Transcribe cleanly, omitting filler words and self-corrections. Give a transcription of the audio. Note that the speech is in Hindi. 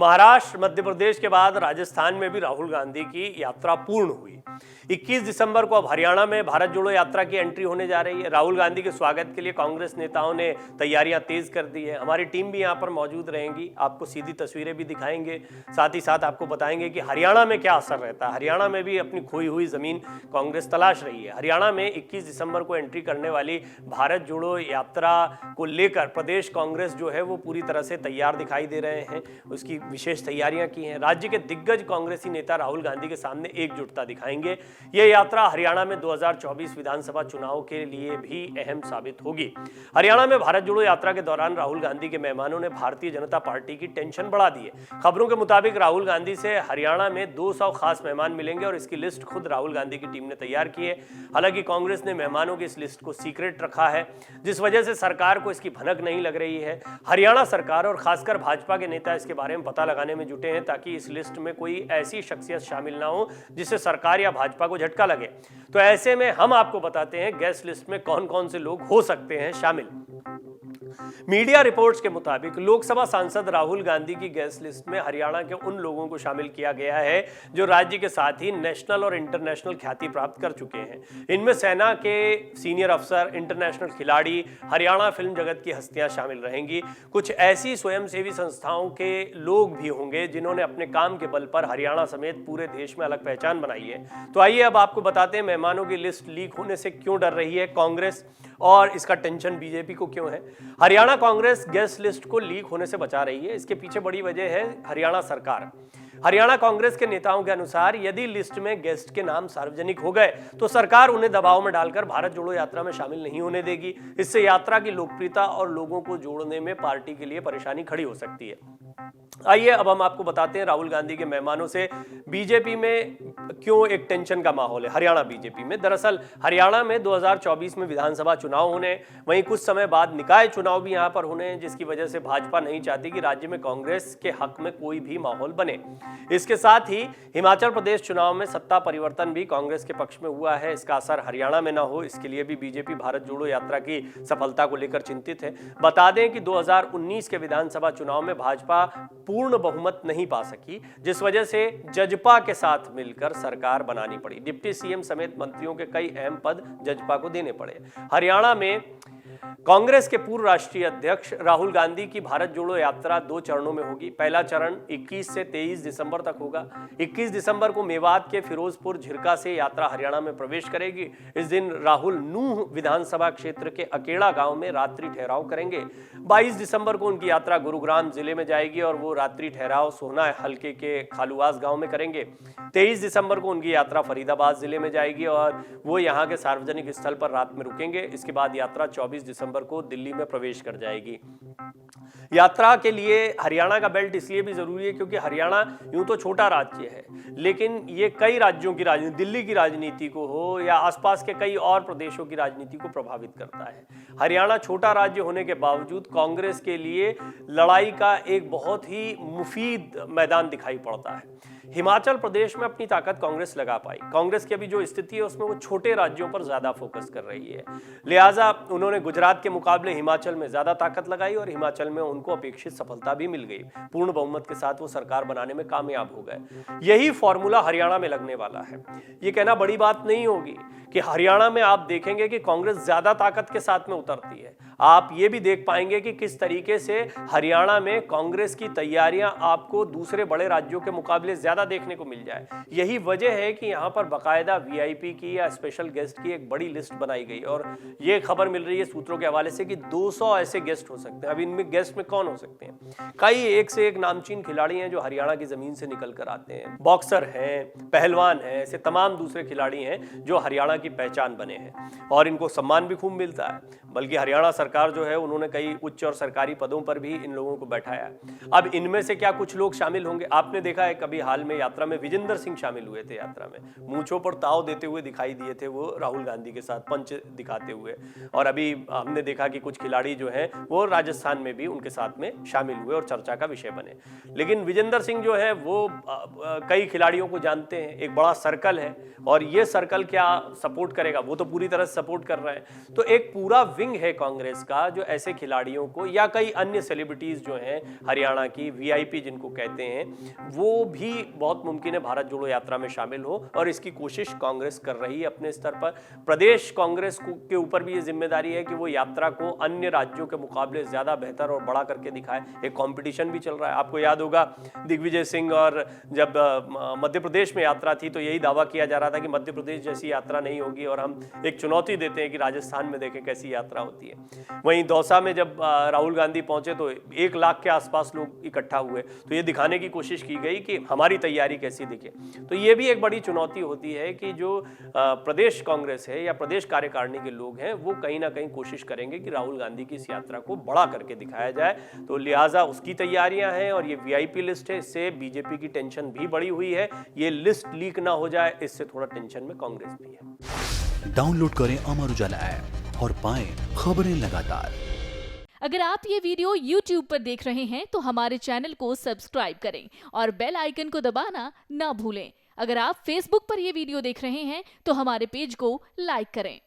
महाराष्ट्र, मध्य प्रदेश के बाद राजस्थान में भी राहुल गांधी की यात्रा पूर्ण हुई। 21 दिसंबर को अब हरियाणा में भारत जोड़ो यात्रा की एंट्री होने जा रही है। राहुल गांधी के स्वागत के लिए कांग्रेस नेताओं ने तैयारियां तेज कर दी है। हमारी टीम भी यहां पर मौजूद रहेंगी, आपको सीधी तस्वीरें भी दिखाएंगे, साथ ही साथ आपको बताएंगे कि हरियाणा में क्या असर रहता है। हरियाणा में भी अपनी खोई हुई जमीन कांग्रेस तलाश रही है। हरियाणा में 21 दिसंबर को एंट्री करने वाली भारत जोड़ो यात्रा को लेकर प्रदेश कांग्रेस जो है वो पूरी तरह से तैयार दिखाई दे रहे हैं। उसकी विशेष तैयारियां की हैं। राज्य के दिग्गज कांग्रेसी नेता राहुल गांधी के सामने एकजुटता दिखाएंगे। यह यात्रा हरियाणा में 2024 विधानसभा चुनाव के लिए भी अहम साबित होगी। हरियाणा में भारत जोड़ो यात्रा के दौरान राहुल गांधी के मेहमानों ने भारतीय जनता पार्टी की टेंशन बढ़ा दी है। खबरों के मुताबिक राहुल गांधी से हरियाणा में 200 खास मेहमान मिलेंगे और इसकी लिस्ट खुद राहुल गांधी की टीम ने तैयार की है। हालांकि कांग्रेस ने मेहमानों की इस लिस्ट को सीक्रेट रखा है, जिस वजह से सरकार को इसकी भनक नहीं लग रही है। हरियाणा सरकार और खासकर भाजपा के नेता इसके बारे में पता लगाने में जुटे हैं ताकि इस लिस्ट में कोई ऐसी शख्सियत शामिल ना हो जिससे सरकार या भाजपा को झटका लगे। तो ऐसे में हम आपको बताते हैं गेस्ट लिस्ट में कौन कौन से लोग हो सकते हैं शामिल। मीडिया रिपोर्ट्स के मुताबिक लोकसभा सांसद राहुल गांधी की गेस्ट लिस्ट में हरियाणा के उन लोगों को शामिल किया गया है जो राज्य के साथ ही नेशनल और इंटरनेशनल ख्याति प्राप्त कर चुके हैं। इनमें सेना के सीनियर अफसर, इंटरनेशनल खिलाड़ी, हरियाणा फिल्म जगत की हस्तियां शामिल रहेंगी। कुछ ऐसी स्वयंसेवी संस्थाओं के लोग भी होंगे जिन्होंने अपने काम के बल पर हरियाणा समेत पूरे देश में अलग पहचान बनाई है। तो आइए अब आपको बताते हैं मेहमानों की लिस्ट लीक होने से क्यों डर रही है कांग्रेस और इसका टेंशन बीजेपी को क्यों है। हरियाणा कांग्रेस गेस्ट लिस्ट को लीक होने से बचा रही है। इसके पीछे बड़ी वजह है हरियाणा सरकार। हरियाणा कांग्रेस के नेताओं के अनुसार यदि लिस्ट में गेस्ट के नाम सार्वजनिक हो गए तो सरकार उन्हें दबाव में डालकर भारत जोड़ो यात्रा में शामिल नहीं होने देगी। इससे यात्रा की लोकप्रियता और लोगों को जोड़ने में पार्टी के लिए परेशानी खड़ी हो सकती है। आइए अब हम आपको बताते हैं राहुल गांधी के मेहमानों से बीजेपी में क्यों एक टेंशन का माहौल है। हरियाणा बीजेपी में दरअसल हरियाणा में 2024 में विधानसभा चुनाव होने, वहीं कुछ समय बाद निकाय चुनाव भी यहां पर होने, जिसकी वजह से भाजपा नहीं चाहती कि राज्य में कांग्रेस के हक में कोई भी माहौल बने। इसके साथ ही हिमाचल प्रदेश चुनाव में सत्ता परिवर्तन भी कांग्रेस के पक्ष में हुआ है। इसका असर हरियाणा में न हो, इसके लिए भी बीजेपी भारत जोड़ो यात्रा की सफलता को लेकर चिंतित है। बता दें कि 2019 के विधानसभा चुनाव में भाजपा पूर्ण बहुमत नहीं पा सकी, जिस वजह से जजपा के साथ मिलकर सरकार बनानी पड़ी। डिप्टी सीएम समेत मंत्रियों के कई अहम पद जजपा को देने पड़े। हरियाणा में कांग्रेस के पूर्व राष्ट्रीय अध्यक्ष राहुल गांधी की भारत जोड़ो यात्रा 2 चरणों में होगी। पहला चरण 21 से 23 दिसंबर तक होगा। 21 दिसंबर को मेवात के फिरोजपुर झिरका से यात्रा हरियाणा में प्रवेश करेगी। इस दिन राहुल नूह विधानसभा क्षेत्र के अकेड़ा गांव में रात्रि ठहराव करेंगे। 22 दिसंबर को उनकी यात्रा गुरुग्राम जिले में जाएगी और वो रात्रि ठहराव सोहना हल्के के खालुवास गांव में करेंगे। 23 दिसंबर को उनकी यात्रा फरीदाबाद जिले में जाएगी और वो यहाँ के सार्वजनिक स्थल पर रात में रुकेंगे। इसके बाद यात्रा 24 दिसंबर को दिल्ली में प्रवेश कर जाएगी। यात्रा के लिए हरियाणा का बेल्ट इसलिए भी जरूरी है क्योंकि हरियाणा यूं तो छोटा राज्य है, लेकिन ये कई राज्यों की राजनीति, दिल्ली की राजनीति को हो या आसपास के कई और प्रदेशों की राजनीति को प्रभावित करता है। हरियाणा छोटा राज्य होने के बावजूद कांग्रेस के लिए लड़ाई का एक बहुत ही मुफीद मैदान दिखाई पड़ता है। हिमाचल प्रदेश में अपनी ताकत कांग्रेस लगा पाई। कांग्रेस की अभी जो स्थिति है उसमें वो छोटे राज्यों पर ज्यादा फोकस कर रही है, लिहाजा उन्होंने गुजरात के मुकाबले हिमाचल में ज्यादा ताकत लगाई और हिमाचल में उनको अपेक्षित सफलता भी मिल गई। पूर्ण बहुमत के साथ वो सरकार बनाने में कामयाब हो गए। यही फॉर्मूला हरियाणा में लगने वाला है। ये कहना बड़ी बात नहीं होगी कि हरियाणा में आप देखेंगे कि कांग्रेस ज्यादा ताकत के साथ में उतरती है। आप ये भी देख पाएंगे कि किस तरीके से हरियाणा में कांग्रेस की तैयारियां आपको दूसरे बड़े राज्यों के मुकाबले ज्यादा देखने को मिल जाए। यही वजह है कि यहाँ पर बाकायदा वीआईपी की या स्पेशल गेस्ट की एक बड़ी लिस्ट बनाई गई और ये खबर मिल रही है सूत्रों के हवाले से कि 200 ऐसे गेस्ट हो सकते हैं। अब इनमें गेस्ट में कौन हो सकते हैं? कई एक से एक नामचीन खिलाड़ी हैं जो हरियाणा की जमीन से निकल कर आते हैं। बॉक्सर हैं, पहलवान हैं, ऐसे तमाम दूसरे खिलाड़ी हैं जो हरियाणा की पहचान बने हैं और इनको सम्मान भी खूब मिलता है। बल्कि हरियाणा सरकार जो है उन्होंने कई उच्च और सरकारी पदों पर भी इन लोगों को बैठाया। अब इनमें से क्या कुछ लोग शामिल होंगे? आपने देखा है कभी हाल में यात्रा में विजेंद्र सिंह शामिल हुए थे। यात्रा में मूंछों पर ताव देते हुए दिखाई दिए थे वो राहुल गांधी के साथ पंच दिखाते हुए। और अभी हमने देखा कि कुछ खिलाड़ी जो हैं वो राजस्थान में भी उनके साथ में शामिल हुए और चर्चा का विषय बने। लेकिन विजेंदर सिंह जो है वो कई खिलाड़ियों को जानते हैं, एक बड़ा सर्कल है और ये सर्कल क्या सपोर्ट करेगा, वो तो पूरी तरह सपोर्ट कर रहे हैं। तो एक पूरा विंग है कांग्रेस का जो ऐसे खिलाड़ियों को या कई अन्य सेलिब्रिटीज जो हैं हरियाणा की वीआईपी जिनको कहते हैं, वो भी बहुत मुमकिन है भारत जोड़ो यात्रा में शामिल हो और इसकी कोशिश कांग्रेस कर रही है अपने स्तर पर। प्रदेश कांग्रेस के ऊपर भी ये जिम्मेदारी है कि वो यात्रा को अन्य राज्यों के मुकाबले ज्यादा बेहतर और बड़ा करके दिखाए। एक कंपटीशन भी चल रहा है। आपको याद होगा दिग्विजय सिंह और जब मध्य प्रदेश में यात्रा थी तो यही दावा किया जा रहा था कि मध्य प्रदेश जैसी यात्रा नहीं होगी और हम एक चुनौती देते हैं कि राजस्थान में देखें कैसी यात्रा होती है। वहीं दौसा में जब राहुल गांधी पहुंचे तो 1 लाख के आसपास लोग इकट्ठा हुए, तो ये दिखाने की कोशिश की गई कि हमारी तैयारी कैसी दिखे। तो ये भी एक बड़ी चुनौती होती है कि जो प्रदेश कांग्रेस है या प्रदेश कार्यकारिणी के लोग हैं वो कहीं ना कहीं कोशिश करेंगे कि राहुल गांधी की इस यात्रा को बड़ा करके दिखाया जाए। तो लिहाजा उसकी तैयारियां हैं और ये वीआईपी लिस्ट है, इससे बीजेपी की टेंशन भी बढ़ी हुई है। ये लिस्ट लीक ना हो जाए, इससे थोड़ा टेंशन में कांग्रेस भी है। डाउनलोड करें अमर उजाला ऐप और पाएं खबरें लगातार। अगर आप ये वीडियो YouTube पर देख रहे हैं तो हमारे चैनल को सब्सक्राइब करें और बेल आइकन को दबाना ना भूलें। अगर आप Facebook पर ये वीडियो देख रहे हैं तो हमारे पेज को लाइक करें।